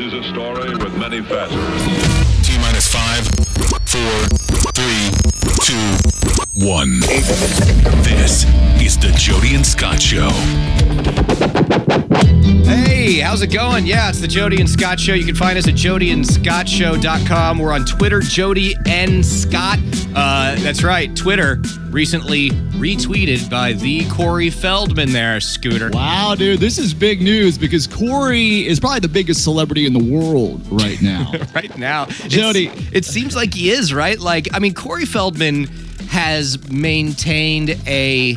is a story with many facets. T-minus 5, 4, 3, 2, 1. This is the Jody and Scott Show. Hey, how's it going? Yeah, it's the Jody and Scott Show. You can find us at jodyandscottshow.com. We're on Twitter, Jody and Scott. That's right, Twitter recently retweeted by the Corey Feldman there, Scooter. Wow, dude, this is big news because Corey is probably the biggest celebrity in the world right now. Right now. Jody. It seems like he is, right? Like, I mean, Corey Feldman has maintained he's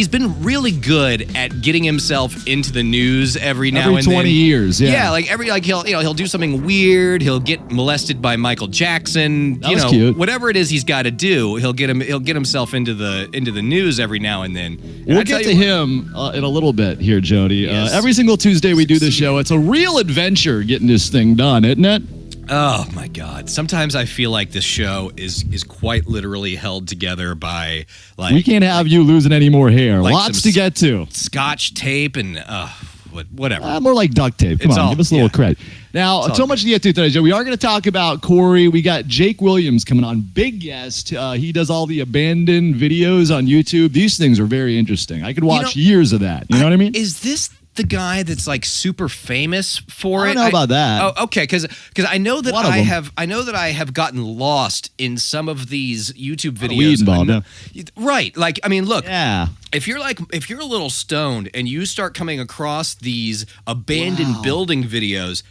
been really good at getting himself into the news every now and then. Every 20 years, yeah. Yeah, he'll do something weird, he'll get molested by Michael Jackson, that was cute. Whatever it is he's got to do, he'll get himself into the news every now and then. And we'll get to him in a little bit here, Jody. Yes. Every single Tuesday we do this show. It's a real adventure getting this thing done, isn't it? Oh my God! Sometimes I feel like this show is quite literally held together by we can't have you losing any more hair. Like Lots to get to. Scotch tape and whatever. More like duct tape. Come on, give us a little credit. Now, so much to get to today, Joe. We are going to talk about Corey. We got Jake Williams coming on, big guest. He does all the abandoned videos on YouTube. These things are very interesting. I could watch years of that. You know what I mean? Is this the guy that's like super famous for it? I don't know about that. Oh, okay, because I know that I have gotten lost in some of these YouTube videos. Right, like I mean, look, if you're a little stoned and you start coming across these abandoned building videos,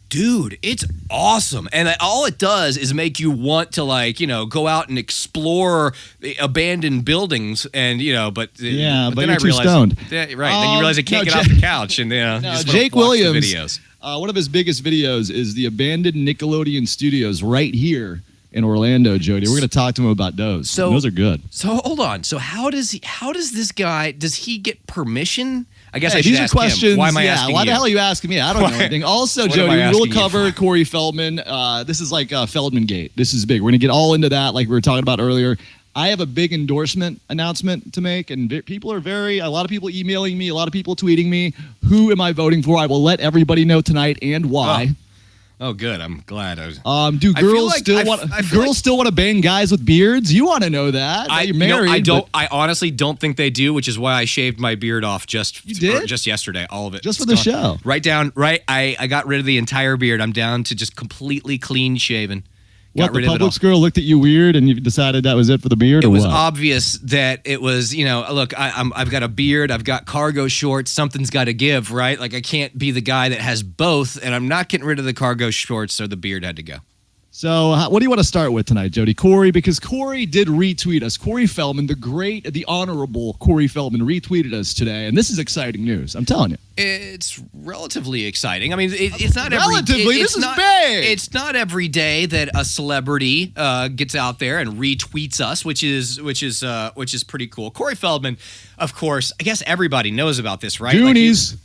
dude, it's awesome. And all it does is make you want to go out and explore abandoned buildings and, but then you're too stoned. Then you realize I can't get off the couch and just Jake watch Williams, the videos. One of his biggest videos is the abandoned Nickelodeon studios right here in Orlando, Jody. We're going to talk to him about those. So those are good. So hold on. So how does this guy, does he get permission? I guess I should these ask are questions. Him. Why am I asking Why you? the hell are you asking me? I don't know anything. Also, Jody, we will cover Corey Feldman. This is like Feldman Gate. This is big. We're going to get all into that like we were talking about earlier. I have a big endorsement announcement to make, and people are a lot of people emailing me, a lot of people tweeting me. Who am I voting for? I will let everybody know tonight and why. Oh, good. I'm glad. Do girls still want to bang guys with beards? You want to know that? You're married. I honestly don't think they do, which is why I shaved my beard off just yesterday, all of it. Just for the show. I got rid of the entire beard. I'm down to just completely clean shaven. The Publix girl looked at you weird and you decided that was it for the beard? It was obvious that it was, look, I've got a beard, I've got cargo shorts, something's got to give, right? Like I can't be the guy that has both, and I'm not getting rid of the cargo shorts, so the beard had to go. So what do you want to start with tonight, Jody? Corey, because Corey did retweet us. Corey Feldman, the honorable Corey Feldman, retweeted us today, and this is exciting news. I'm telling you. It's relatively exciting. I mean, it's not relatively. This is big. It's not every day that a celebrity gets out there and retweets us, which is pretty cool. Corey Feldman, of course. I guess everybody knows about this, right? Goonies.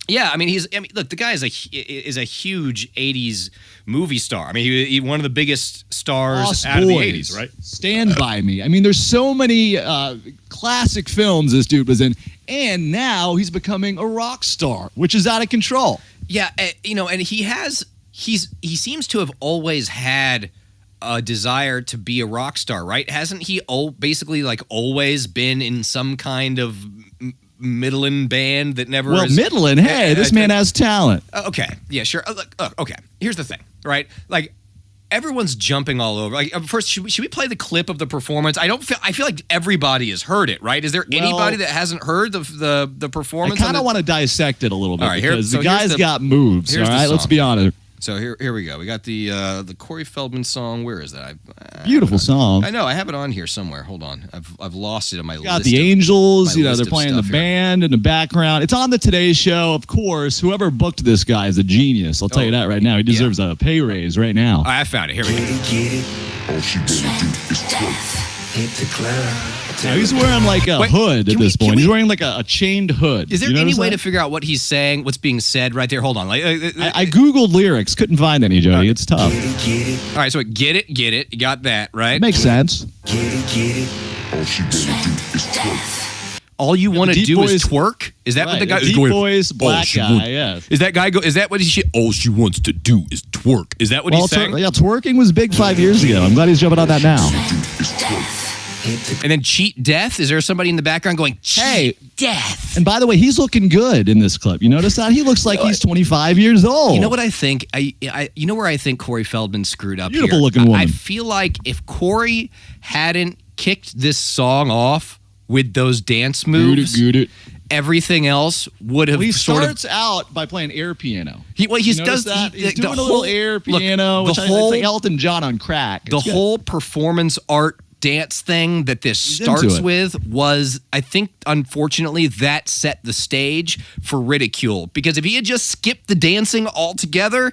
Yeah, I mean, look, the guy is a huge '80s movie star. I mean, he one of the biggest stars out of the '80s, right? Stand By Me. I mean, there's so many classic films this dude was in, and now he's becoming a rock star, which is out of control. Yeah, and he seems to have always had a desire to be a rock star, right? Hasn't he basically always been in some kind of Midland band that never Midland, hey, this man has talent. Okay, yeah, sure. Okay, here's the thing, right? Like, everyone's jumping all over. Like, first, should we play the clip of the performance? I feel like everybody has heard it, right? Is there anybody that hasn't heard the performance? I kind of want to dissect it a little bit, all right, because the guy's got moves, all right? Let's be honest. So here we go. We got the Corey Feldman song. Where is that? Beautiful song. I know. I have it on here somewhere. Hold on. I've lost it in my list. Got the Angels. They're playing the band in the background. It's on the Today Show, of course. Whoever booked this guy is a genius. I'll tell you that right now. He deserves a pay raise right now. I found it. Here we go. All she gonna do is twerk. Hit the club. Now he's wearing like a hood at this point. He's wearing like a chained hood. Is there any way to figure out what he's saying, what's being said right there? Hold on. I Googled lyrics. Couldn't find any, Jody. It's tough. Get it. All right, so get it. You got that, right? Makes sense. Get it. All she gonna do is twerk. all you want to do is twerk? Is that what the guy? Deep voice, black guy. Yes. Is that guy Is that what he? All she wants to do is twerk. Is that what he's saying? Yeah, twerking was big 5 years ago. I'm glad he's jumping on that now. And then cheat death. Is there somebody in the background going, "Hey, death"? And by the way, he's looking good in this clip. You notice that he looks like he's 25 years old. You know what I think? You know where I think Corey Feldman screwed up. Beautiful here? looking woman. I feel like if Corey hadn't kicked this song off with those dance moves, everything else would have. He starts out by playing air piano. He does that? He's doing a little air piano, which it's like Elton John on crack. The whole performance art dance thing that this starts with was, I think, unfortunately, that set the stage for ridicule. Because if he had just skipped the dancing altogether,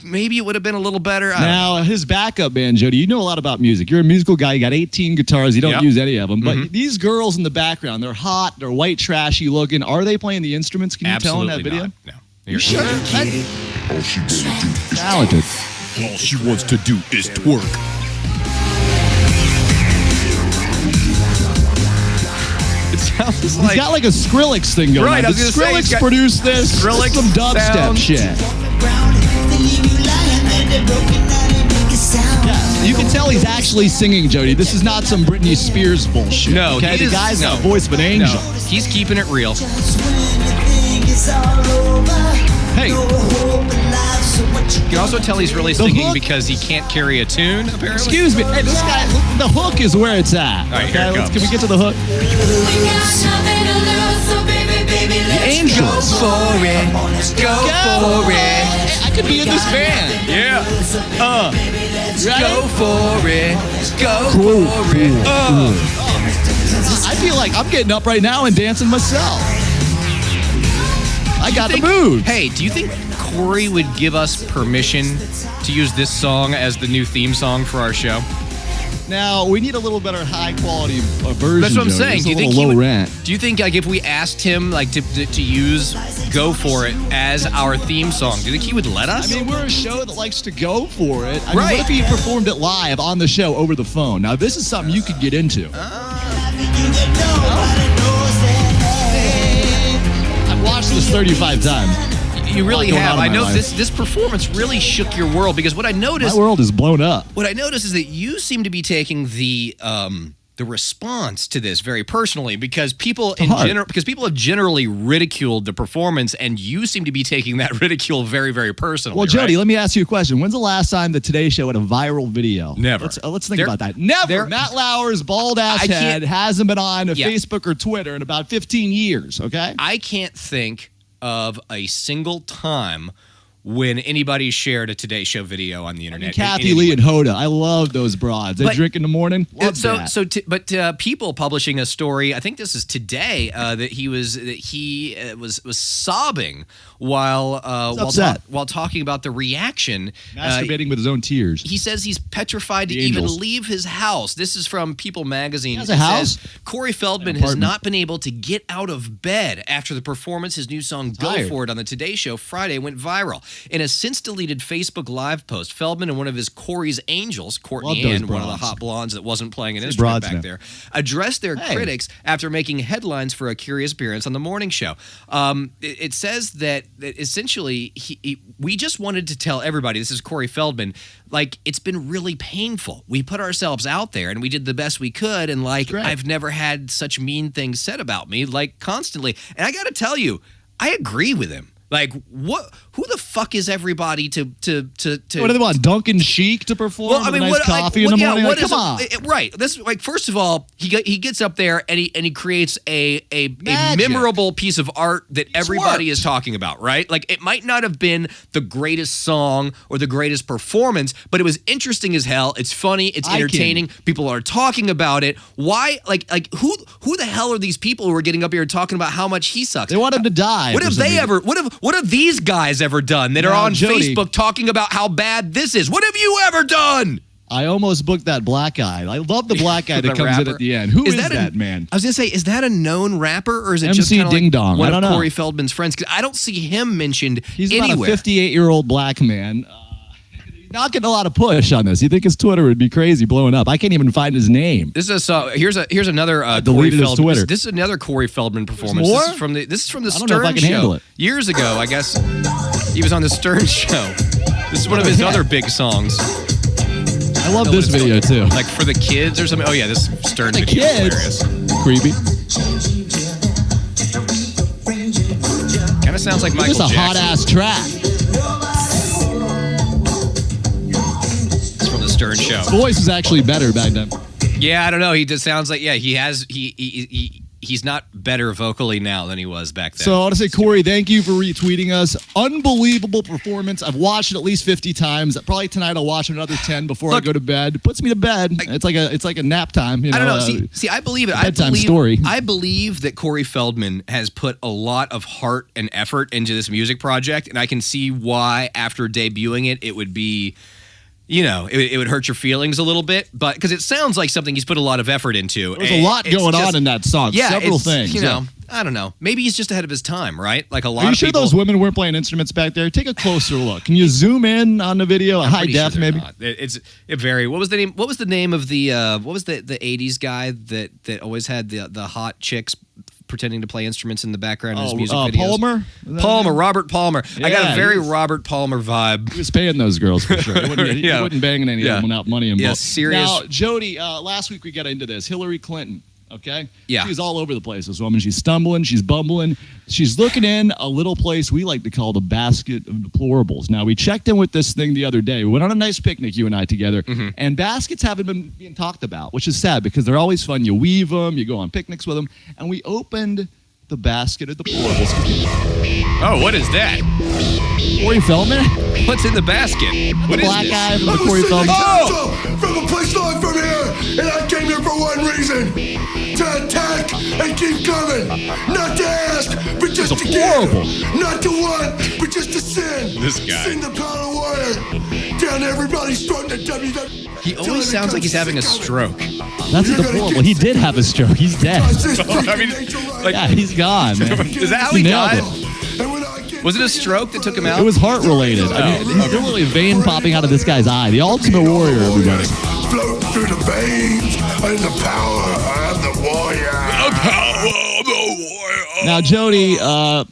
maybe it would have been a little better. Now, his backup band, Jody, you know a lot about music. You're a musical guy. You got 18 guitars. You don't use any of them. But these girls in the background, they're hot. They're white, trashy looking. Are they playing the instruments? Can you tell in that video? No. You sure? All she wants to do is Talented. All she wants to do is twerk. It sounds He's got like a Skrillex thing going on. I was Did gonna Skrillex say, produce this? Skrillex Some dubstep sounds. shit. Yeah, you can tell he's actually singing, Jody. This is not some Britney Spears bullshit. No, okay? The guy's got a voice of an angel. No, he's keeping it real. Hey. You can also tell he's really singing because he can't carry a tune, apparently. Excuse me. Hey, this guy, the hook is where it's at. All right, here it comes. Can we get to the hook? The angels. Go for it. Go for it. Hey, I could be in this band. Yeah. Right? Go for it. Go for it. I feel like I'm getting up right now and dancing myself. I got the moves. Hey, do you think Corey would give us permission to use this song as the new theme song for our show? Now, we need a little better high quality version. That's what I'm saying. It's Do you a think little he low would, rent. Do you think like if we asked him like to use "Go For It" as our theme song, do you think he would let us? I mean, we're a show that likes to go for it. I mean, Right. what if he performed it live on the show over the phone? Now, this is something you could get into. I've watched this 35 times. You really Going have. on in I my know life. this performance really shook your world because what I noticed. My world is blown up. What I noticed is that you seem to be taking the response to this very personally because people have generally ridiculed the performance and you seem to be taking that ridicule very, very personally. Well, Jody, right? let me ask you a question. When's the last time the Today Show had a viral video? Never. Let's think about that. Never. Matt Lauer's bald ass head hasn't been on Facebook or Twitter in about 15 years, okay? I can't think of a single time when anybody shared a Today Show video on the internet. Kathy Lee and Hoda. I love those broads. They drink in the morning. Love that. But people publishing a story. I think this is today that he was sobbing while talking about the reaction, masturbating with his own tears. He says he's petrified to even leave his house. This is from People magazine. He has a house? Says, Corey Feldman has not been able to get out of bed after the performance. His new song "Go For It" on the Today Show Friday went viral. In a since-deleted Facebook Live post, Feldman and one of his Corey's Angels, Courtney Ann, one of the hot blondes that wasn't playing an instrument back there, addressed their critics after making headlines for a curious appearance on the morning show. It says that essentially we just wanted to tell everybody, this is Corey Feldman, like, it's been really painful. We put ourselves out there and we did the best we could, and like, I've never had such mean things said about me, like, constantly. And I got to tell you, I agree with him. Like, what? Who the fuck is everybody to? What do they want? Duncan Sheik to perform? With a nice coffee in the morning? Like, come on. Right. This, like, first of all, he gets up there and he creates a memorable piece of art that everybody is talking about. Right. Like, it might not have been the greatest song or the greatest performance, but it was interesting as hell. It's funny. It's entertaining. People are talking about it. Why? Like who the hell are these people who are getting up here and talking about how much he sucks? They want him to die. What have they ever? What have these guys ever done that are on Facebook talking about how bad this is? What have you ever done? I almost booked that black guy. I love the black guy that comes in at the end. Who is that man? I was going to say, is that a known rapper or is it MC just kind of Ding like Dong? one of Corey Feldman's friends? Because I don't see him mentioned He's anywhere. He's about a 58-year-old black man. not getting a lot of push on this. You think his Twitter would be crazy blowing up? I can't even find his name. This is here's another Corey Feldman. This is another Corey Feldman performance. More? This is from the I don't know if I Stern can handle Show it. years ago. I guess he was on the Stern Show. This is one of his other big songs. I love this video too. Like for the kids or something. Oh yeah, this Stern The video is kids. hilarious. Creepy. Kind of sounds like Michael This is a Jackson. hot ass track. It's from the Stern Show. His voice is actually better back then. Yeah, I don't know. He just sounds like he's not better vocally now than he was back then. So I want to say, Corey, thank you for retweeting us. Unbelievable performance. I've watched it at least 50 times. Probably tonight I'll watch another 10 before I go to bed. It puts me to bed. It's like a nap time. You know, I don't know. See, I believe it. Bedtime story. I believe that Corey Feldman has put a lot of heart and effort into this music project, and I can see why after debuting it would be. You know, it would hurt your feelings a little bit, but because it sounds like something he's put a lot of effort into. There's a lot going on in that song. Yeah, several things. You know, I don't know. Maybe he's just ahead of his time, right? Like a lot. Are you of sure people, those women weren't playing instruments back there? Take a closer look. Can you zoom in on the video? High def, maybe. It very. What was the name? What was the name of the? What was the '80s guy that always had the hot chicks pretending to play instruments in the background of his music videos? Palmer, Robert Palmer. Yeah, I got a very Robert Palmer vibe. He was paying those girls for sure. He wouldn't bang any of them without money involved. Yeah, serious. Now, Jody, last week we got into this. Hillary Clinton, okay? Yeah. She's all over the place, this woman. She's stumbling. She's bumbling. She's looking in a little place we like to call the basket of deplorables. Now, we checked in with this thing the other day. We went on a nice picnic, you and I together, and baskets haven't been being talked about, which is sad because they're always fun. You weave them. You go on picnics with them. And we opened the basket of deplorables. Oh, what is that? Corey Feldman? What's in the basket? What is black this? guy from the Corey Feldman. From a place not from here, and I came here for one reason: to attack and keep coming, not to ask, but just to give, not to want, but just to sin. This guy. Sing the power warrior down everybody's throat in the WWE. He always sounds like he's having a stroke. That's a deplorable. He did have a stroke. He's dead. I mean, like, Yeah, he's gone, man. is that how he nailed died? it. Was it a stroke that took him out? It was heart related. I mean, there's literally a vein popping out of this guy's eye. The ultimate warrior, everybody. Float through the veins and the power of the warrior. The power of the warrior. Now, Jody,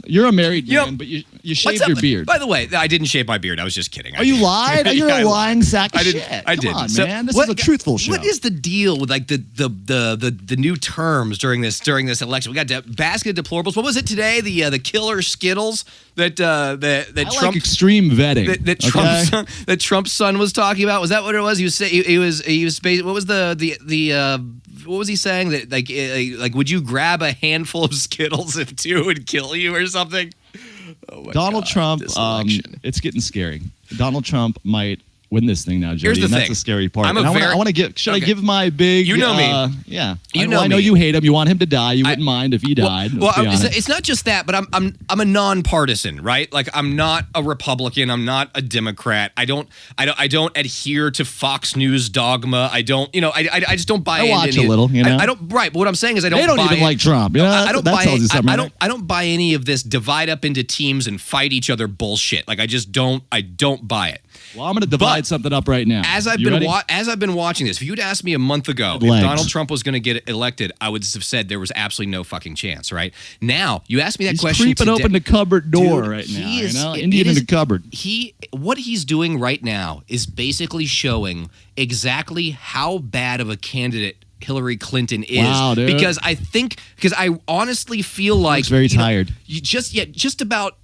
you're a married man, but you shaved your beard. By the way, I didn't shave my beard. I was just kidding. Oh, you lied? You're Yeah, a lying sack of shit. I didn't. Come on, So man. This is a truthful show. What is the deal with like the new terms during this election? We got basket of deplorables. What was it today? The killer Skittles that I Trump like extreme vetting. that Trump's son was talking about. Was that what it was? He was saying he was what was what was he saying that like would you grab a handful of Skittles if two would kill you or something? Oh my Donald Trump, it's getting scary. Donald Trump might win this thing now, Jody. Here's the and thing. that's the scary part. I want to give. Should I give my big? You know me. Yeah. You know I know me. you hate him. You want him to die. You wouldn't mind if he died. Well, it's not just that, but I'm a nonpartisan, right? Like I'm not a Republican. I'm not a Democrat. I don't adhere to Fox News dogma. I don't. I just don't buy. I watch a little. You know. I don't. Right. But what I'm saying is I don't. They don't buy even like Trump. You know, I don't that buy. tells you something, right? I don't buy any of this divide up into teams and fight each other bullshit. Like I just don't. I don't buy it. Well, I'm going to divide something up right now. As I've been watching this, if you'd asked me a month ago if Donald Trump was going to get elected, I would have said there was absolutely no fucking chance. Right now, you asked me that question. He's creeping open the cupboard door right now. Is, Indian in the cupboard. What he's doing right now is basically showing exactly how bad of a candidate Hillary Clinton is. Wow, dude. Because I honestly feel like He's very tired. Just about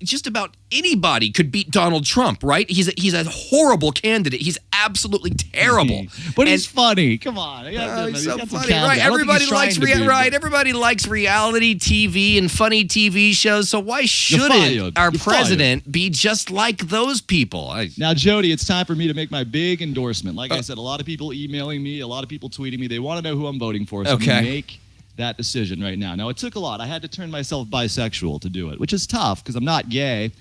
anybody could beat Donald Trump, right? He's a horrible candidate. He's absolutely terrible. But he's funny. Come on. He's so funny, right? Everybody likes everybody likes reality TV and funny TV shows. So why shouldn't our president be just like those people? Now, Jody, it's time for me to make my big endorsement. Like I said, a lot of people emailing me, a lot of people tweeting me. They want to know who I'm voting for. So I'm going to make that decision right now. Now, it took a lot. I had to turn myself bisexual to do it, which is tough because I'm not gay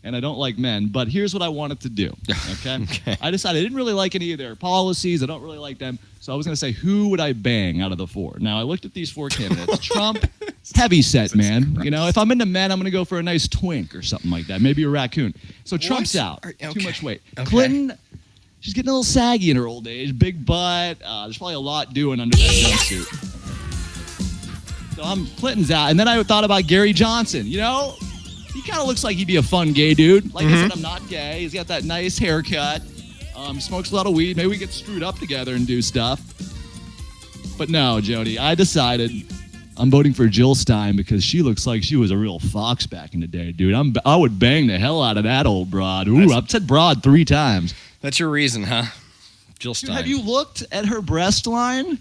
and I don't like men. But here's what I wanted to do. Okay? I decided I didn't really like any of their policies. I don't really like them. So I was going to say, who would I bang out of the four? Now, I looked at these four candidates. Trump, heavy set, man. You know, if I'm into men, I'm going to go for a nice twink or something like that. Maybe a raccoon. So Trump's out. Too much weight. Clinton, she's getting a little saggy in her old age. Big butt. There's probably a lot doing under that jumpsuit. So Clinton's out. And then I thought about Gary Johnson. You know, he kind of looks like he'd be a fun gay dude. Like I said, I'm not gay. He's got that nice haircut. Smokes a lot of weed. Maybe we get screwed up together and do stuff. But no, Jody, I decided I'm voting for Jill Stein because she looks like she was a real fox back in the day, dude. I would bang the hell out of that old broad. Ooh, I've said broad 3 times. That's your reason, huh? Jill Stein. Dude, have you looked at her breast line?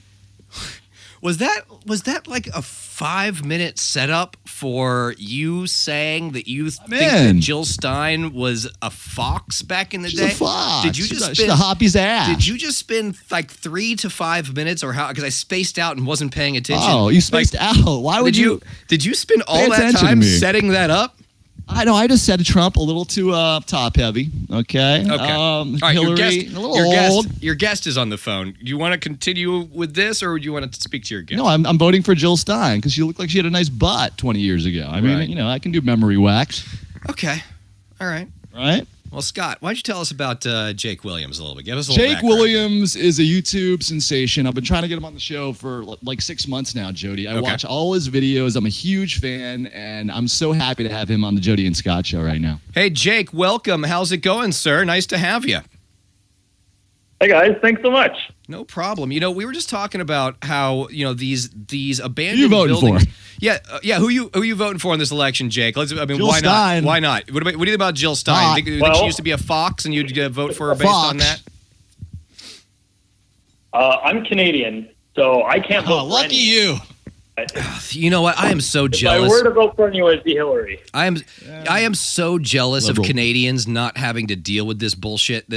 Was that like a 5-minute setup for you saying that you think that Jill Stein was a fox back in the day? She's a fox. Did you just she's a hoppy's ass. Did you just spend like 3 to 5 minutes, or how? Because I spaced out and wasn't paying attention. Oh, you spaced out. Why would you? Did you spend all that time setting that up? I know. I just said Trump a little too top heavy. Okay. Okay. All right. Hillary, a little old. Your guest is on the phone. Do you want to continue with this, or do you want to speak to your guest? No, I'm voting for Jill Stein because she looked like she had a nice butt 20 years ago. I mean, you know, I can do memory wax. Okay. All right. Right. Well, Scott, why'd you tell us about Jake Williams a little bit? Give us a little background. Williams is a YouTube sensation. I've been trying to get him on the show for like 6 months now, Jody. I watch all his videos. I'm a huge fan, and I'm so happy to have him on the Jody and Scott show right now. Hey, Jake, welcome. How's it going, sir? Nice to have you. Hey, guys. Thanks so much. No problem. You know, we were just talking about how, you know, these abandoned you voting buildings. For? Yeah. Who you voting for in this election, Jake? Jill why Stein. not? Why not? What do you think about Jill Stein? Think she used to be a fox, and you'd vote for her based on that? I'm Canadian, so I can't vote. Oh, lucky you. You know what? I am so jealous. If I were to vote for anyone, it'd be Hillary. I am so jealous of Canadians not having to deal with this bullshit.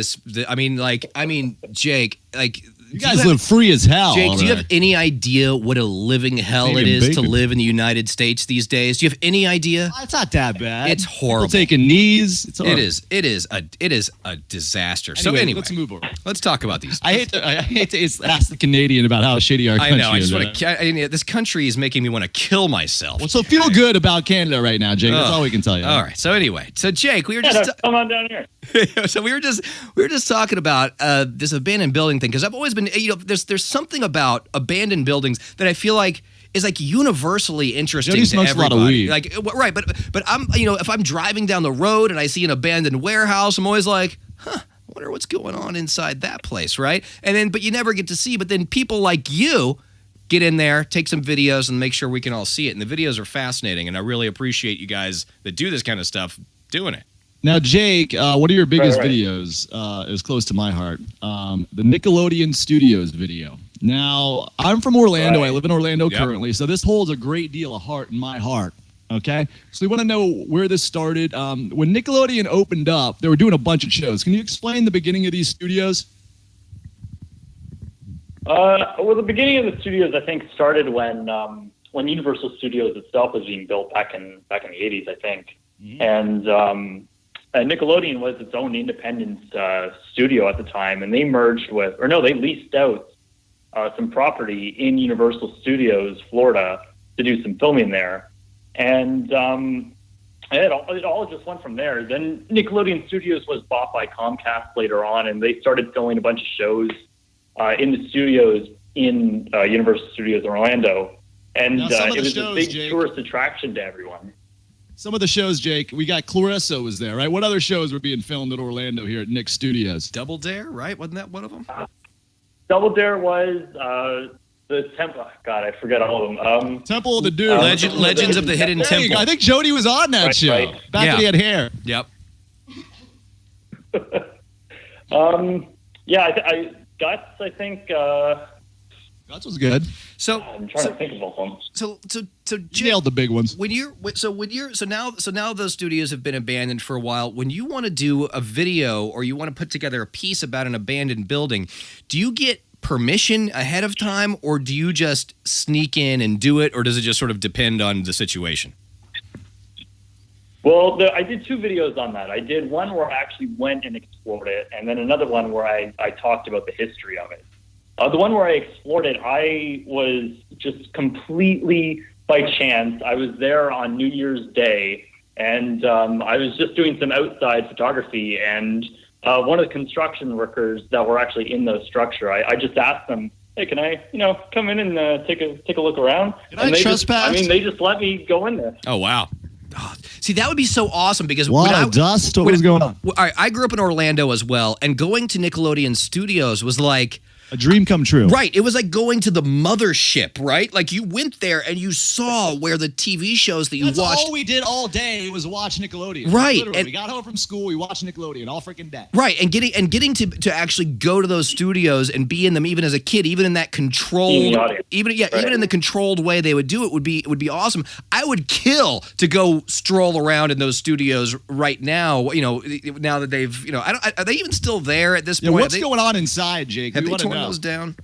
Jake, like. You guys live free as hell. Jake, do you have any idea what a living hell it is to live in the United States these days? Do you have any idea? It's not that bad. It's horrible. People taking knees. It is a disaster. So anyway, let's move on. Let's talk about these. I hate to ask the Canadian about how shitty our country is. I know. This country is making me want to kill myself. Well, so feel good about Canada right now, Jake. That's all we can tell you. All right. So anyway, Jake, we were just come on down here. So we were just talking about this abandoned building thing, because I've always been, you know, there's something about abandoned buildings that I feel like is like universally interesting to everybody. A lot of weed. Like, right, but I'm, you know, if I'm driving down the road and I see an abandoned warehouse, I'm always like, I wonder what's going on inside that place, right? And then, but you never get to see. But then people like you get in there, take some videos, and make sure we can all see it. And the videos are fascinating, and I really appreciate you guys that do this kind of stuff doing it. Now, Jake, one of your biggest videos is close to my heart, the Nickelodeon Studios video. Now, I'm from Orlando. I live in Orlando currently, so this holds a great deal of heart in my heart, okay? So we want to know where this started. When Nickelodeon opened up, they were doing a bunch of shows. Can you explain the beginning of these studios? Well, the beginning of the studios, I think, started when Universal Studios itself was being built back in the 80s, I think. Mm-hmm. And Nickelodeon was its own independent studio at the time, and they they leased out some property in Universal Studios, Florida, to do some filming there. And it all just went from there. Then Nickelodeon Studios was bought by Comcast later on, and they started filming a bunch of shows in the studios in Universal Studios Orlando. And it was a big tourist attraction to everyone. Some of the shows, Jake, we got Clarissa was there, right? What other shows were being filmed at Orlando here at Nick's Studios? Double Dare, right? Wasn't that one of them? Double Dare was the Temple. God, I forget all of them. Temple of the Doom. Legends of the Hidden Temple. I think Jody was on that show. Right. Back when he had hair. Yep. Guts, I think. Guts was good. So I'm trying to think of all of them. So Jim, nailed the big ones. Now those studios have been abandoned for a while. When you want to do a video or you want to put together a piece about an abandoned building, do you get permission ahead of time, or do you just sneak in and do it, or does it just sort of depend on the situation? Well, I did 2 videos on that. I did one where I actually went and explored it, and then another one where I talked about the history of it. The one where I explored it, I was just completely by chance. I was there on New Year's Day, and I was just doing some outside photography, and one of the construction workers that were actually in the structure, I just asked them, hey, can I, come in and take a look around? And they trespass? They just let me go in there. Oh, wow. Oh, see, that would be so awesome because what was going on? I grew up in Orlando as well, and going to Nickelodeon Studios was like a dream come true. Right. It was like going to the mothership, right? Like you went there and you saw where the TV shows that you watched. That's all we did all day was watch Nickelodeon. Right. And we got home from school, we watched Nickelodeon all freaking day. Right. And getting to actually go to those studios and be in them even as a kid, even in that controlled even in the controlled way they would do it would be awesome. I would kill to go stroll around in those studios right now, now that they've, are they even still there at this point? What's going on inside, Jake? Have they torn those down?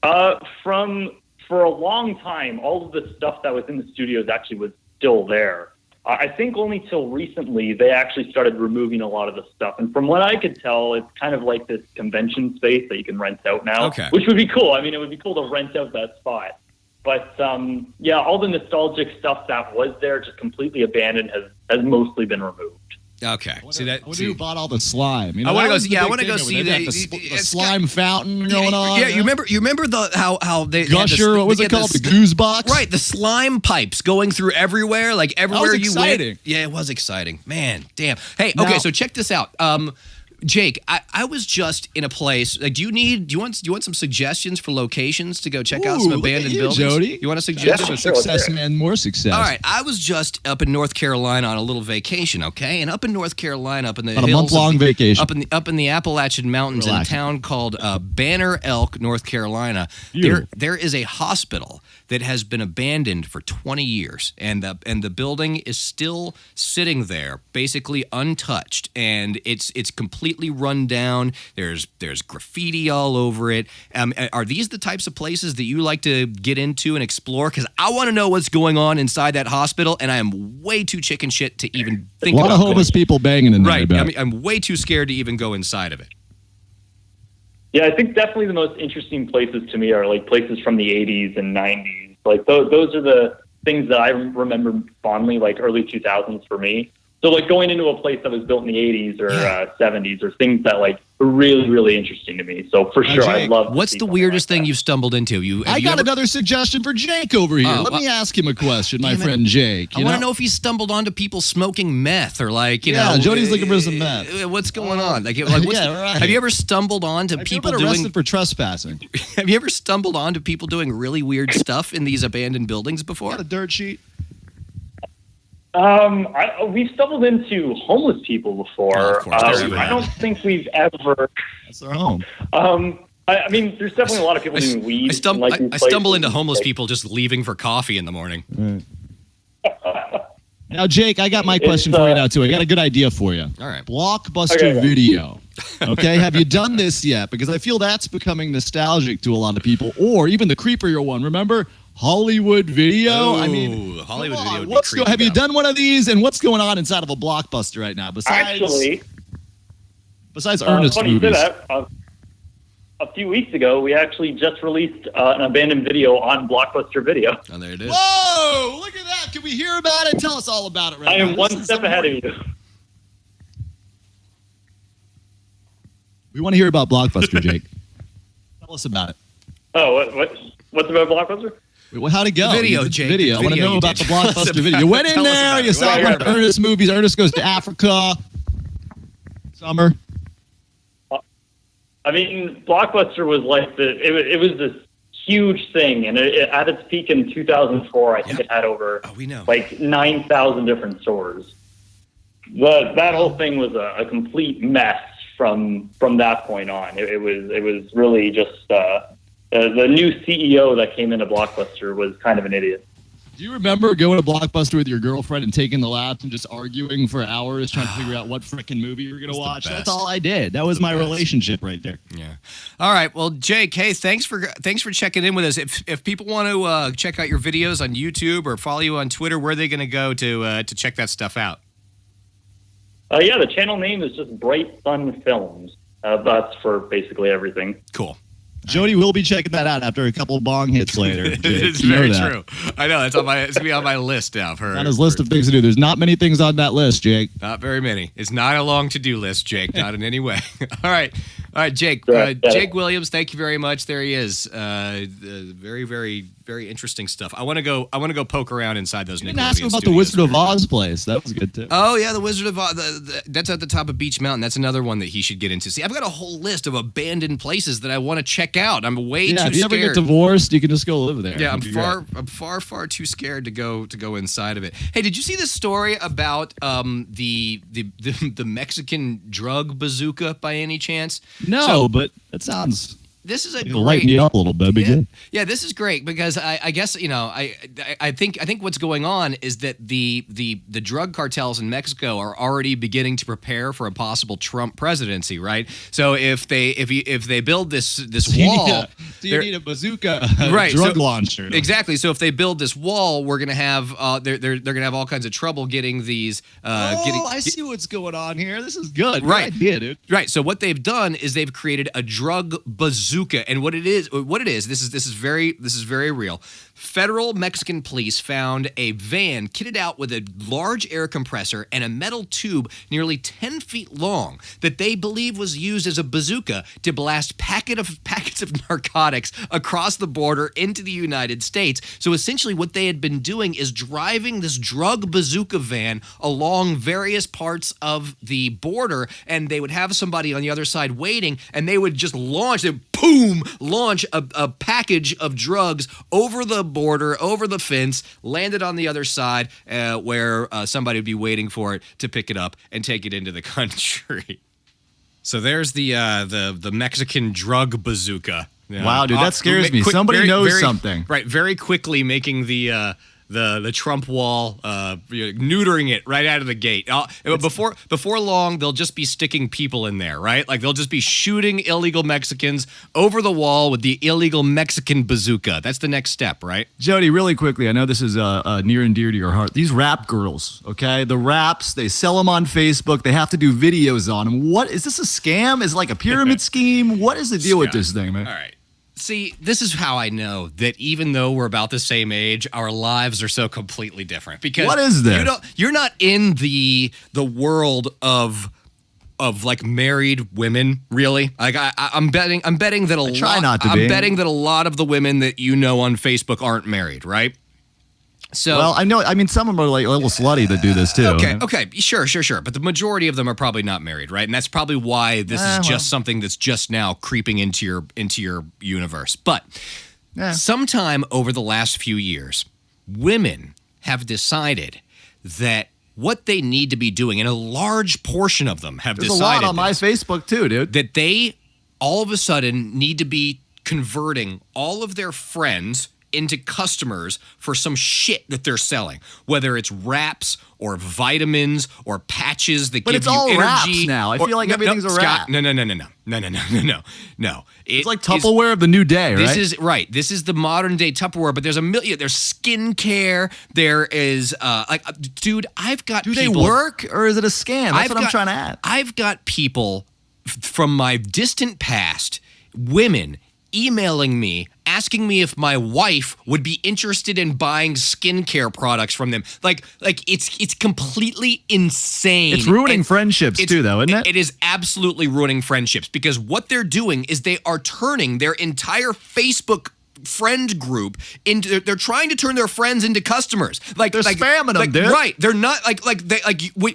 For a long time, all of the stuff that was in the studios actually was still there. I think only till recently they actually started removing a lot of the stuff. And from what I could tell, it's kind of like this convention space that you can rent out now, which would be cool. I mean, it would be cool to rent out that spot. But all the nostalgic stuff that was there, just completely abandoned, has mostly been removed. Okay. I wonder who bought all the slime. I want to go see the slime fountain going on. Yeah, you remember how they Gusher, what was it called? The goose box? Right, the slime pipes going through everywhere, like everywhere you went. Yeah, it was exciting. Man, damn. Hey, okay, so check this out. Jake, I was just in a place. Like, do you want some suggestions for locations to go check out some abandoned buildings? Jody. You want a suggestion? Success, man, more success. All right, I was just up in North Carolina on a little vacation, okay? And up in North Carolina, up in the hills, a month-long vacation, up in the Appalachian Mountains, in a town called Banner Elk, North Carolina. There is a hospital that has been abandoned for 20 years, and the building is still sitting there, basically untouched, and it's completely run down. There's graffiti all over it. Are these the types of places that you like to get into and explore? Because I want to know what's going on inside that hospital, and I am way too chicken shit to even think about it. A lot of homeless people banging in there. Right. I'm way too scared to even go inside of it. Yeah, I think definitely the most interesting places to me are like places from the 80s and 90s. Like those are the things that I remember fondly, like early 2000s for me. So like going into a place that was built in the 80s or 70s or things that like are really, really interesting to me. So for sure, I'd love to What's the weirdest thing you've stumbled into? I got another suggestion for Jake over here. Let me ask him a question, my friend Jake. I want to know if he stumbled onto people smoking meth or like, Jody's looking for some meth. What's going on? Like have you ever stumbled onto people been arrested for trespassing? Have you ever stumbled onto people doing really weird stuff in these abandoned buildings before? Got a dirt sheet? We've stumbled into homeless people before. I don't think we've ever. That's their home. I mean, there's definitely a lot of people doing weed. I stumble into homeless people just leaving for coffee in the morning. Right. Now, Jake, I got my question for you now, too. I got a good idea for you. All right. Blockbuster Video. Okay, have you done this yet? Because I feel that's becoming nostalgic to a lot of people. Or even the creepier one. Remember Hollywood Video? Ooh, Hollywood Video would be creepy. Have you done one of these? And what's going on inside of a Blockbuster right now? Besides Ernest funny movies. That, a few weeks ago, we actually just released an abandoned video on Blockbuster Video. Oh, there it is. Whoa! Look at that. Can we hear about it? Tell us all about it right now. I am one step ahead of you. We want to hear about Blockbuster, Jake. Tell us about it. Oh, what's about Blockbuster? How'd it go? Video, Jake. Video. I want to know about the Blockbuster video. You went in there, you saw Ernest movies. Ernest goes to Africa. Summer. I mean, Blockbuster was like it was this huge thing, and at its peak in 2004, I think it had over like 9,000 different stores. That whole thing was a complete mess from that point on. It was really just the new CEO that came into Blockbuster was kind of an idiot. Do you remember going to Blockbuster with your girlfriend and taking the laps and just arguing for hours trying to figure out what freaking movie you were going to watch? That's all I did. That was my relationship right there. Yeah. All right. Well, Jake, hey, thanks for checking in with us. If people want to check out your videos on YouTube or follow you on Twitter, where are they going to go to check that stuff out? The channel name is just Bright Sun Films. That's for basically everything. Cool. Jody will be checking that out after a couple of bong hits later. It's very true. I know it's gonna be on my list now. On his list of things to do. There's not many things on that list, Jake. Not very many. It's not a long to-do list, Jake. Not in any way. All right, Jake. Jake Williams. Thank you very much. There he is. Very, very, very interesting stuff. I want to go poke around inside those. You didn't ask him about the Wizard of Oz place. That was good too. Oh yeah, the Wizard of Oz. That's at the top of Beach Mountain. That's another one that he should get into. See, I've got a whole list of abandoned places that I want to check out. I'm way too scared. If you ever get divorced, you can just go live there. Yeah, I'm far too scared to go inside of it. Hey, did you see this story about the Mexican drug bazooka by any chance? No, but that sounds. This is lighten you up a little bit. Yeah, this is great because I guess I think what's going on is that the drug cartels in Mexico are already beginning to prepare for a possible Trump presidency, right? So if they build this wall, you need a bazooka drug launcher. Exactly. So if they build this wall, we're gonna have they're gonna have all kinds of trouble getting these. I see what's going on here. This is good. Right, good idea, dude. Right. So what they've done is they've created a drug bazooka. And what it is, this is very real. Federal Mexican police found a van kitted out with a large air compressor and a metal tube nearly 10 feet long that they believe was used as a bazooka to blast packets of narcotics across the border into the United States. So essentially what they had been doing is driving this drug bazooka van along various parts of the border, and they would have somebody on the other side waiting, and they would just launch a package of drugs over the border, over the fence, landed on the other side where somebody would be waiting for it to pick it up and take it into the country. So there's the Mexican drug bazooka. Wow, dude, that scares me. Somebody knows something. Right, very quickly making the Trump wall, neutering it right out of the gate. Before long, they'll just be sticking people in there, right? Like they'll just be shooting illegal Mexicans over the wall with the illegal Mexican bazooka. That's the next step, right? Jody, really quickly, I know this is near and dear to your heart. These rap girls, okay? The raps, they sell them on Facebook. They have to do videos on them. What is this a scam? Is it like a pyramid scheme? What is the deal with this thing, man? All right. See, this is how I know that even though we're about the same age, our lives are so completely different. Because what is this? You're not in the world of like married women, really. Like I'm betting that I'm betting that a lot of the women that you know on Facebook aren't married, right? So, well, I know. I mean, some of them are like a little slutty that do this too. Okay, sure. But the majority of them are probably not married, right? And that's probably why this is just something that's just now creeping into your universe. But sometime over the last few years, women have decided that what they need to be doing, and a large portion of them have decided. There's a lot on my Facebook too, dude. That they all of a sudden need to be converting all of their friends into customers for some shit that they're selling, whether it's wraps or vitamins or patches that give you energy. But it's all wraps now. I feel like everything's a wrap. No. It's like Tupperware of the new day, right? This is right. This is the modern day Tupperware, but there's a million. There's skincare. There is dude, I've got people. Do they work or is it a scam? That's what I'm trying to add. I've got people from my distant past, women, emailing me, asking me if my wife would be interested in buying skincare products from them. Like it's completely insane. It's ruining friendships too, though, isn't it? It is absolutely ruining friendships because what they're doing is they are turning their entire Facebook friend group into they're trying to turn their friends into customers. Like they're spamming them, dude. Right. They're not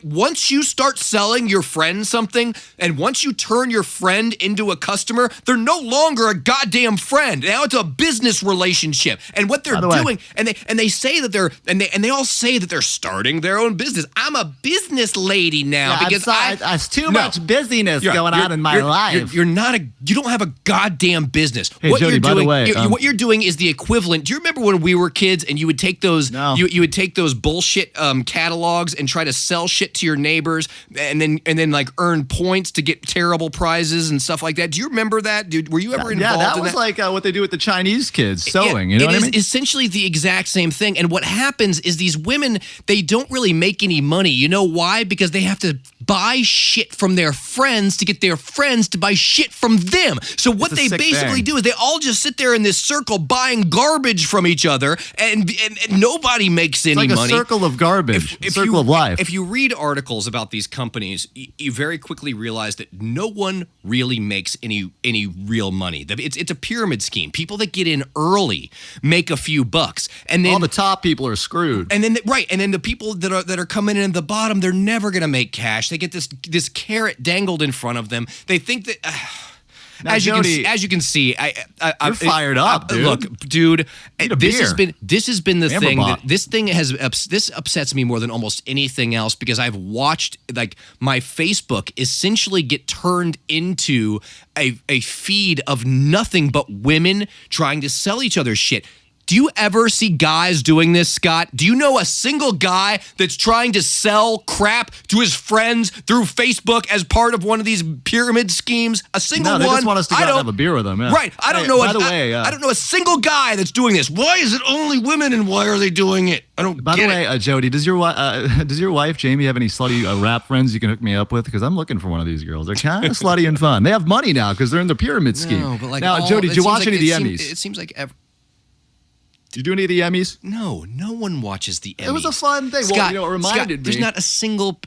once you start selling your friend something and once you turn your friend into a customer, they're no longer a goddamn friend. Now it's a business relationship. And what they're doing, and they say that they all say that they're starting their own business. I'm a business lady now because it's too much busyness going on in my life. You don't have a goddamn business. Hey, Jody, by the way, what you're doing is the equivalent. Do you remember when we were kids and you would take those you would take those bullshit catalogs and try to sell shit to your neighbors and then like earn points to get terrible prizes and stuff like that? Do you remember that, dude? Were you ever involved in that? Yeah, that was like what they do with the Chinese kids sewing. You know what I mean? It is essentially the exact same thing. And what happens is these women, they don't really make any money. You know why? Because they have to buy shit from their friends to get their friends to buy shit from them. So what they basically do is they all just sit there in this circle buying garbage from each other, and nobody makes any money. It's like a circle of garbage, circle of life. If you read articles about these companies, you very quickly realize that no one really makes any real money. It's a pyramid scheme. People that get in early make a few bucks, and then all the top people are screwed. And then the people that are coming in at the bottom, they're never going to make cash. They get this carrot dangled in front of them. They think that. Now, as Jody, you can see, you're fired up, dude. Look, dude, this has been the Amber thing. Bot. This upsets me more than almost anything else because I've watched like my Facebook essentially get turned into a feed of nothing but women trying to sell each other shit. Do you ever see guys doing this, Scott? Do you know a single guy that's trying to sell crap to his friends through Facebook as part of one of these pyramid schemes? A single one? No, they just want us to go out and have a beer with them. Yeah. Right. I don't know. I don't know a single guy that's doing this. Why is it only women, and why are they doing it? I don't. By the way, Jody, does your wife Jamie have any slutty rap friends you can hook me up with? Because I'm looking for one of these girls. They're kind of slutty and fun. They have money now because they're in the pyramid scheme. No, but like now, Jody, did you watch any of the Emmys? It seems like. Did you do any of the Emmys? No one watches the Emmys. It was a fun thing. Scott, it reminded me. There's not a single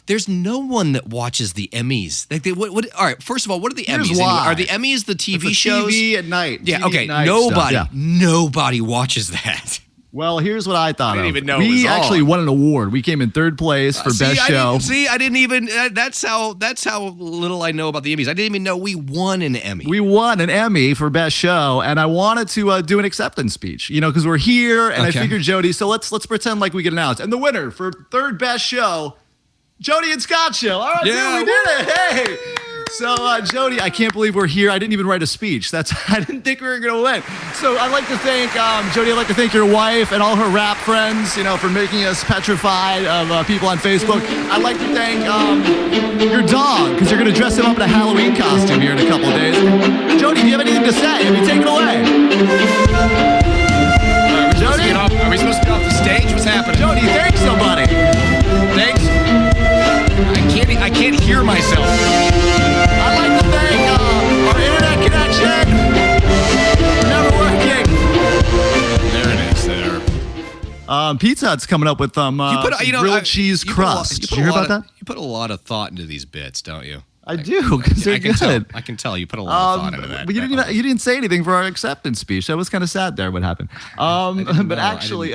there's no one that watches the Emmys. Like what? All right. First of all, what are the Emmys? Here's why. Are the Emmys the TV it's shows? TV at night. Yeah. TV okay. at night Nobody. stuff. Yeah. Nobody watches that. Well, here's what I thought. I didn't even know we it was actually on. won an award. We came in third place for best show. I didn't even. That's how little I know about the Emmys. I didn't even know we won an Emmy. We won an Emmy for best show, and I wanted to do an acceptance speech. Because we're here, and I figured Jody. So let's pretend like we get announced. And the winner for third best show, Jody and Scott show. All right, yeah, dude, we did it. Hey. So, Jody, I can't believe we're here. I didn't even write a speech. I didn't think we were going to win. So I'd like to thank, Jody, I'd like to thank your wife and all her rap friends, for making us petrified of people on Facebook. I'd like to thank your dog, because you're going to dress him up in a Halloween costume here in a couple of days. Jody, do you have anything to say? Take it away. Jody? Are we supposed to get off the stage? What's happening? Jody, thank somebody. Thanks. I can't hear myself. I'd like to thank our internet connection. Never working. There it is. There. Pizza Hut's coming up with grilled cheese crust. Did you hear about that? You put a lot of thought into these bits, don't you? I do, because they're good. I can tell you put a lot of thought into that. But you didn't say anything for our acceptance speech. That was kind of sad there, what happened. But actually,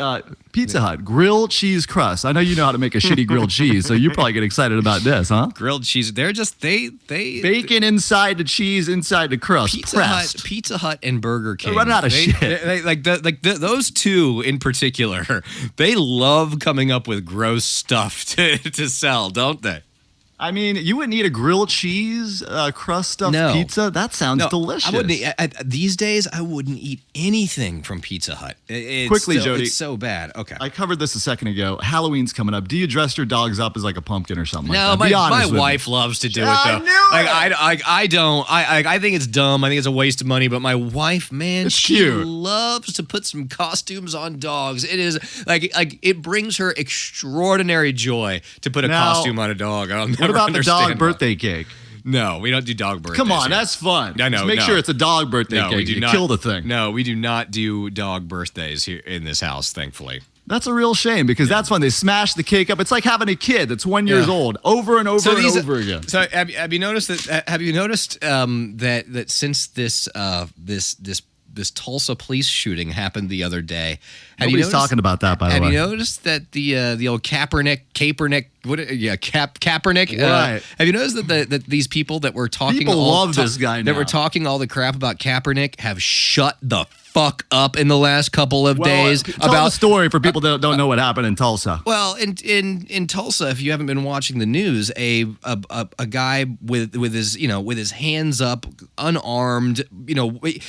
Pizza Hut, grilled cheese crust. I know you know how to make a shitty grilled cheese, so you probably get excited about this, huh? Grilled cheese. They're just, they bacon inside the cheese, inside the crust. Pizza Hut and Burger King. They're running out of shit. Those two in particular, they love coming up with gross stuff to sell, don't they? I mean, you wouldn't eat a grilled cheese crust stuffed pizza? That sounds delicious. I wouldn't. These days, I wouldn't eat anything from Pizza Hut. Quickly, Jody. It's so bad. Okay. I covered this a second ago. Halloween's coming up. Do you dress your dogs up as like a pumpkin or something no, like that? My wife loves to do it, though. I knew it! I don't. I think it's dumb. I think it's a waste of money. But my wife, man, she loves to put some costumes on dogs. It is like it brings her extraordinary joy to put a costume on a dog. What about the dog birthday cake? No, we don't do dog birthdays. Come on, here. that's fun. I know. Just make sure it's a dog birthday cake. We do not kill the thing. No, we do not do dog birthdays here in this house, thankfully. That's a real shame because that's fun. They smash the cake up. It's like having a kid that's 1 year old over and over and over again. So have you noticed that? Have you noticed that since this Tulsa police shooting happened the other day? Nobody's talking about that, by the way. Have you noticed that the old Kaepernick Kaepernick. Right. Have you noticed that these people that were talking this guy now. that were talking all the crap about Kaepernick have shut the fuck up in the last couple of days tell the story for people that don't know what happened in Tulsa. Well, in Tulsa, if you haven't been watching the news, a guy with his hands up, unarmed,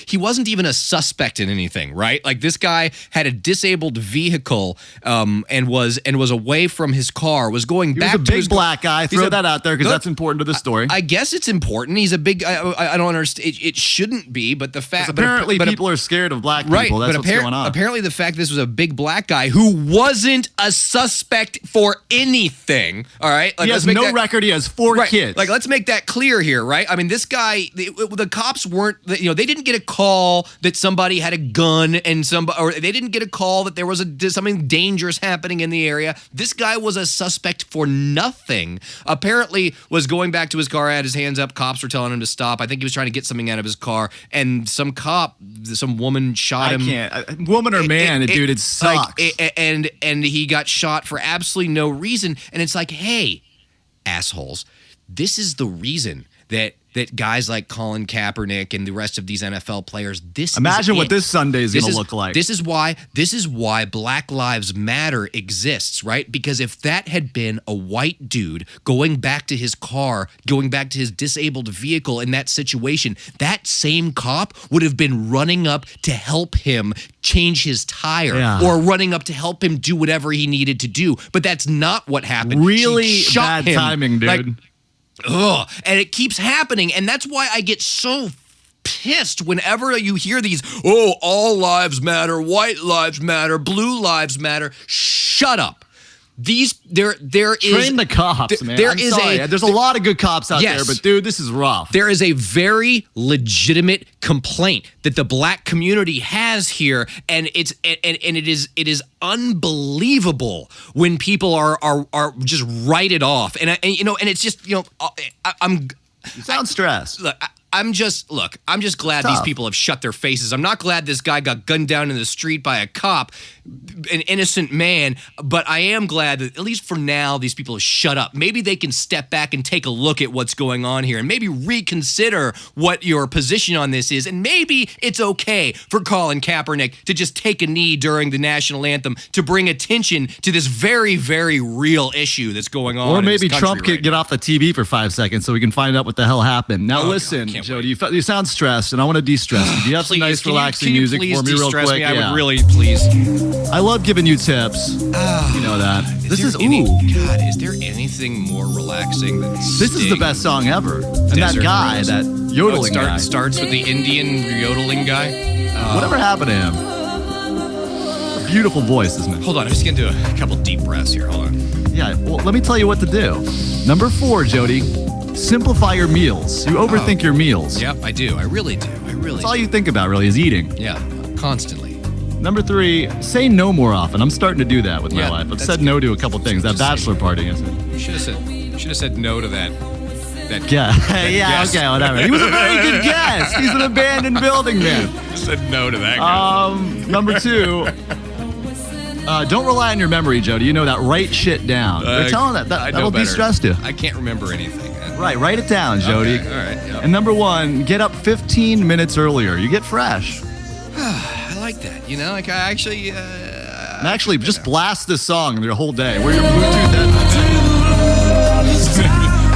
he wasn't even a suspect in anything, right? Like this guy had a disabled vehicle, and was away from his car, was going back to his. He's a big black guy. Throw that out there because that's important to the story. I guess it's important. He's a big. I don't understand. It shouldn't be, but the fact. Apparently, people are scared of black people. That's what's going on. Apparently, the fact this was a big black guy who wasn't a suspect for anything. All right, he has no record. He has 4 kids. Like, let's make that clear here, right? I mean, this guy, the cops weren't. They didn't get a call that somebody had a gun or they didn't get a call that there was something dangerous happening in the area. This guy was a suspect for nothing. Apparently, was going back to his car, had his hands up. Cops were telling him to stop. I think he was trying to get something out of his car, and some woman shot him. Woman or man, dude, it sucks. And he got shot for absolutely no reason. And it's like, hey, assholes, this is the reason that guys like Colin Kaepernick and the rest of these NFL players. Imagine what this Sunday is going to look like. This is why Black Lives Matter exists, right? Because if that had been a white dude going back to his car, going back to his disabled vehicle in that situation, that same cop would have been running up to help him change his tire or running up to help him do whatever he needed to do. But that's not what happened. Really bad timing, dude. Ugh, and it keeps happening, and that's why I get so pissed whenever you hear these, all lives matter, white lives matter, blue lives matter. Shut up. There is train the cops, man. There's a lot of good cops out there, but dude, this is rough. There is a very legitimate complaint that the black community has here, and it is unbelievable when people are just write it off, and it's just I'm. You sound stressed. Look, I'm just glad these people have shut their faces. I'm not glad this guy got gunned down in the street by a cop, an innocent man, but I am glad that at least for now these people have shut up. Maybe they can step back and take a look at what's going on here and maybe reconsider what your position on this is. And maybe it's okay for Colin Kaepernick to just take a knee during the national anthem to bring attention to this very, very real issue that's going on. Or maybe Trump could get off the TV for 5 seconds so we can find out what the hell happened. Now listen, Jody, you sound stressed, and I want to de-stress you. Do you have some nice, relaxing music for me real quick? I would really, please. I love giving you tips. You know that. God, is there anything more relaxing than This is the best song ever. And that guy, that yodeling guy. Starts with the Indian yodeling guy. Whatever happened to him? A beautiful voice, isn't it? Hold on, I'm just going to do a couple deep breaths here. Hold on. Yeah, well, let me tell you what to do. Number 4, Jody. Simplify your meals. You overthink your meals. Yep, I do. I really do. That's all you think about, really, is eating. Yeah, constantly. Number 3, say no more often. I'm starting to do that with my life. I've said no to a couple things. That bachelor party, isn't it? You should have said no to that. Guest. Okay, whatever. He was a very good guest. He's an abandoned building man. Said no to that guy. Number 2. Don't rely on your memory, Jody. You know that. Write shit down. They're telling that'll de-stress you. I can't remember anything. Right, write it down, Jody. Okay, all right. Yep. And number 1, get up 15 minutes earlier. You get fresh. I like that. Like I actually. And actually, just blast this song the whole day. Wear your Bluetooth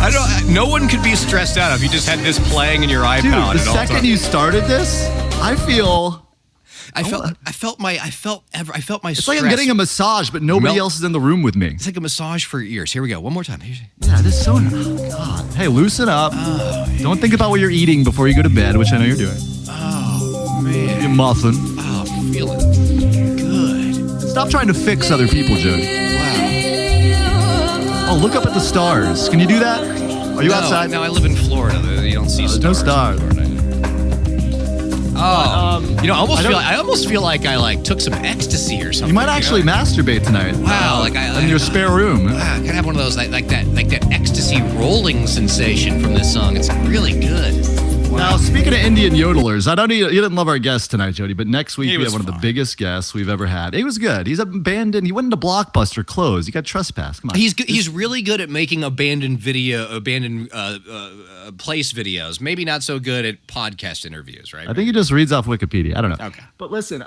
headphones. No one could be stressed out if you just had this playing in your iPod. Dude, the second you started this, I felt my It's like I'm getting a massage, but nobody else is in the room with me. It's like a massage for your ears. Here we go. One more time. Yeah, this is so... Oh, God. Hey, loosen up. Don't think about what you're eating before you go to bed, which I know you're doing. Oh, man. You're muffin. Oh, I'm feeling good. Stop trying to fix other people, Jody. Wow. Oh, look up at the stars. Can you do that? Are you outside? No, I live in Florida. You don't see stars. There's no stars. I almost feel like I took some ecstasy or something. You might actually masturbate tonight. Wow, in your spare room. Wow, I can have one of those like that ecstasy rolling sensation from this song. It's really good. Now, speaking of Indian yodelers, I don't you didn't love our guest tonight, Jody, but next week we have one of the biggest guests we've ever had. He was good. He's abandoned. He went into Blockbuster, closed. He got trespassed. Come on. He's really good at making abandoned place videos. Maybe not so good at podcast interviews, right? I think he just reads off Wikipedia. I don't know. Okay. But listen,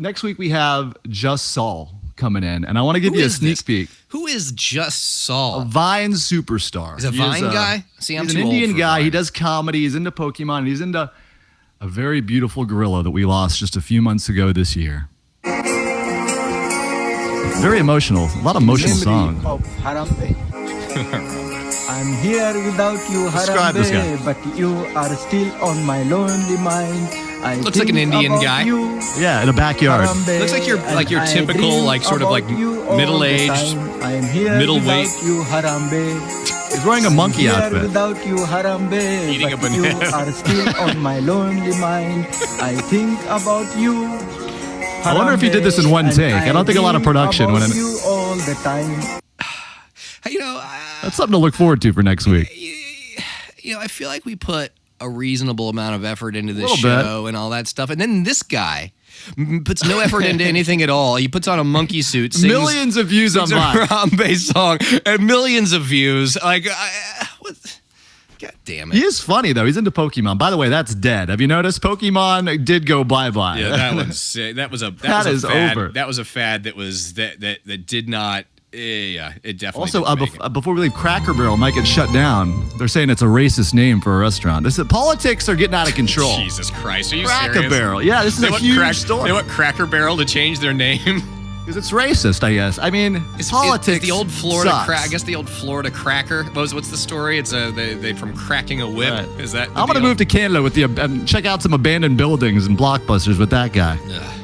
next week we have Just Saul coming in, and I want to give you a sneak peek. Who is Just Saul? A Vine superstar. He's a Vine guy? See, I'm he's too an old Indian for guy. Vine. He does comedy. He's into Pokemon. And he's into a very beautiful gorilla that we lost just a few months ago this year. Very emotional. A lot of emotional songs. Of Harambe. I'm here without you, Describe this guy. Harambe, but you are still on my lonely mind. I Looks like an think Indian about guy. you, Yeah, in a backyard. Harambe, Looks like your and typical, I like, sort of, dream like, about you all the middle-aged, time. I'm here middleweight. without you, Harambe. He's wearing a monkey Here outfit. without you, Harambe, Eating a but you banana. are still on my lonely mind. I think about you. I wonder if he did this in one and take. I don't think a lot of dream production about went in. you all the time. That's something to look forward to for next week. I feel like we put a reasonable amount of effort into this Little bit. show and all that stuff. And then this guy puts no effort into anything at all. He puts on a monkey suit, sings Millions of views on a Vine. Harambe song, and millions of views. Like, God damn it. He is funny, though. He's into Pokemon. By the way, that's dead. Have you noticed? Pokemon did go bye-bye. Yeah, that was a That was a is fad. over. That was a fad that did not. Yeah, it definitely. Also, didn't make it. before we leave, Cracker Barrel might get shut down. They're saying it's a racist name for a restaurant. Politics are getting out of control. Jesus Christ, are you Cracker serious? Barrel. Yeah, this is a huge story. They want Cracker Barrel to change their name. Because it's racist, I guess. I mean, politics Is the old Florida sucks. I guess the old Florida cracker. What's the story? It's they from cracking a whip. Right. Is that? I'm going to move to Canada with check out some abandoned buildings and blockbusters with that guy.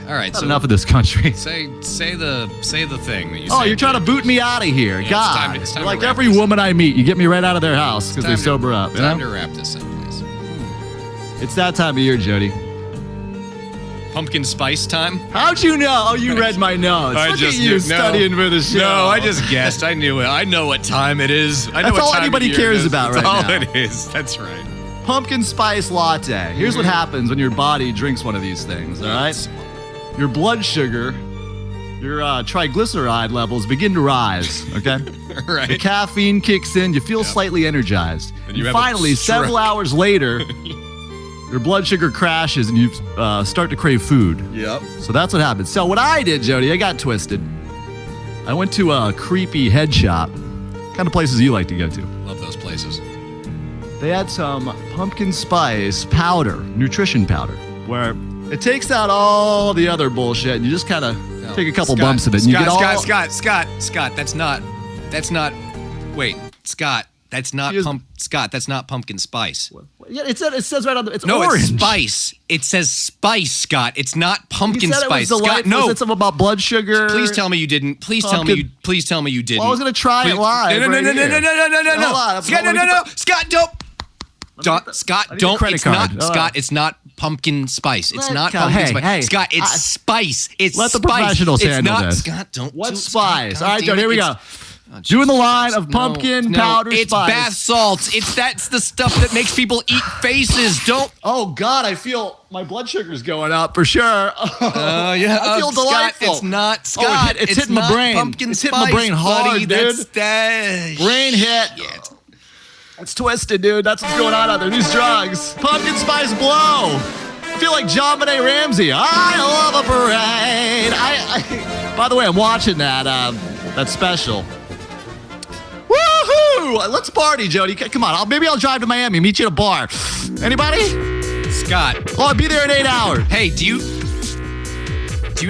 All right, Not so enough of this country. say the thing that you. Oh, say, you're trying to boot me out of here. Yeah, God. it's time You're to like wrap every this woman I meet, you get me right out of their house because they sober up. you Time know? to wrap this up, please. It's that time of year, Jody. Pumpkin spice time. How'd you know? Oh, you read my notes. I Look just at you knew- studying for the show. No, I just guessed. I knew it. I know what time it is. I know That's what all time anybody of year cares it is. about That's right all now. it is. That's right. Pumpkin spice latte. Here's what happens when your body drinks one of these things, all right? Your blood sugar, your triglyceride levels begin to rise, okay? Right. The caffeine kicks in, you feel slightly energized. And you And have a finally, several stroke. hours later, your blood sugar crashes and you start to crave food. Yep. So that's what happens. So what I did, Jody, I got twisted. I went to a creepy head shop, kind of places you like to go to. Love those places. They had some pumpkin spice powder, nutrition powder, where it takes out all the other bullshit and you just kind of take a couple bumps of it and you get all... Scott, that's not, wait, Scott, that's not that's not pumpkin spice. Yeah, it says right on the... It's No, orange. it's spice. It says spice, Scott. It's not pumpkin You said spice. it was Scott, no. Was it something about blood sugar? Please tell me you didn't. Please tell me you didn't. Well, I was going to try it live. No. right here. No. Hold on, Scott, let me no. get Scott, don't. Scott, I need a don't. credit It's card. not. Scott, it's not pumpkin spice. It's not Hey, pumpkin spice. hey, Scott, it's spice. It's let the spice. professionals It's handle not, this. Scott, don't. What do- spice? God All right, damn Joe, it, here we go. Doing the line of pumpkin powder it's spice. bath salts. That's the stuff that makes people eat faces. Don't. Oh, God, I feel my blood sugar's going up for sure. Yeah, I feel delightful. Scott, it's not Scott. It's hitting my not brain. Pumpkin It's spice, hitting my brain hard, buddy. dude. Brain hit. Shit. It's twisted, dude. That's what's going on out there. These drugs. Pumpkin spice blow. I feel like John Benet Ramsey. I love a parade. By the way, I'm watching that special. Woohoo! Let's party, Jody. Come on. Maybe I'll drive to Miami. Meet you at a bar. Anybody? Scott. Oh, I'll be there in 8 hours. Hey, do you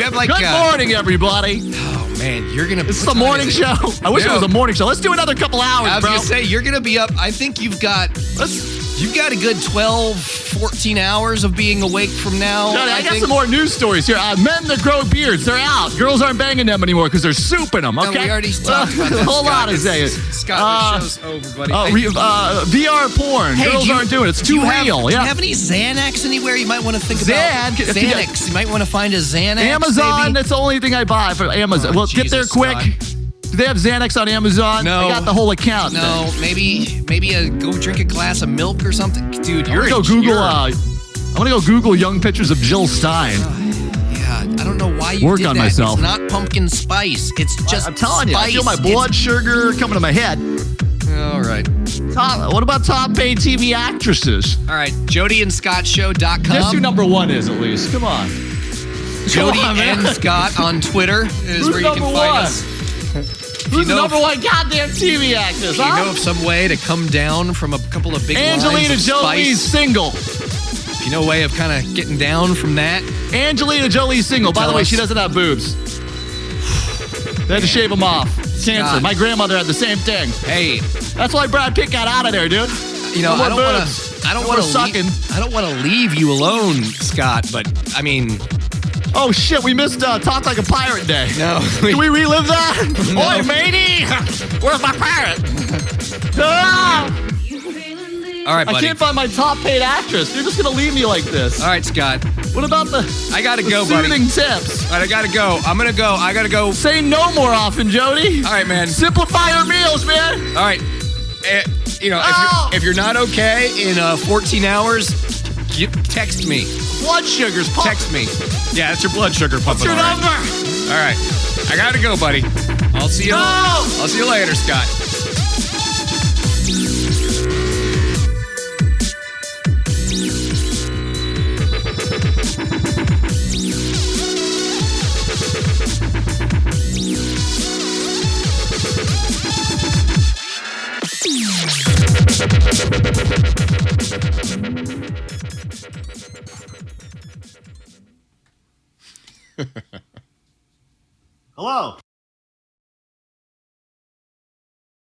have like Good morning, everybody. Oh man, you're gonna. It's the morning show. I wish it was a morning show. Let's do another couple hours, I was bro. gonna say you're gonna be up. I think you've got a good 12, 14 hours of being awake from now. Johnny, I got think. some more news stories here. Men that grow beards, they're out. Girls aren't banging them anymore because they're souping them, okay? No, we already talked about that. Hold on a second. Scott, the show's over, buddy. VR porn. Hey, Girls aren't doing it. It's too real. Do you have any Xanax anywhere? You might want to think about Xanax. You might want to find a Xanax. Amazon, maybe? that's the only thing I buy for Amazon. Oh, well, get there Jesus, quick. Scott. Do they have Xanax on Amazon? No. I got the whole account. No, maybe go drink a glass of milk or something, dude. I'm gonna go Google young pictures of Jill Stein. Yeah, I don't know why you Work did on that. myself. It's not pumpkin spice. It's just I'm telling spice. you, I feel my blood sugar coming to my head. All right. What about top paid TV actresses? All right, JodyandScottShow.com. Guess who number one is at least? Come on. Jody Come on, man. and Scott on Twitter is Who's where you can number find one? us. Who's the number one goddamn TV actress? If you know of some way to come down from a couple of big Angelina lines of Jolie's spice, single. if you know a way of kind of getting down from that, Angelina Jolie's single. By the Tell way, us. she doesn't have boobs. They had to shave them off. Cancer. Scott. My grandmother had the same thing. hey, That's why Brad Pitt got out of there, dude. you know, No I more don't want boobs. to. I don't No want more to sucking. I don't want to leave you alone, Scott. But I mean, Oh shit, we missed Talk Like a Pirate Day. no. Can we relive that? Oi, matey! Where's my pirate? Ah! All right, I buddy. can't find my top paid actress. You're just gonna leave me like this. All right, Scott. What about the I gotta the go, buddy. soothing tips? All right, I gotta go. I'm gonna go. I gotta go. Say no more often, Jody. All right, man. Simplify your meals, man. All right. You know, Ow! if you're not okay in 14 hours, text me. Blood sugars pump. Text me. Yeah, that's your blood sugar What's pumping. your all right. number? All right. I gotta go, buddy. I'll see you. No! I'll see you later, Scott. Hello.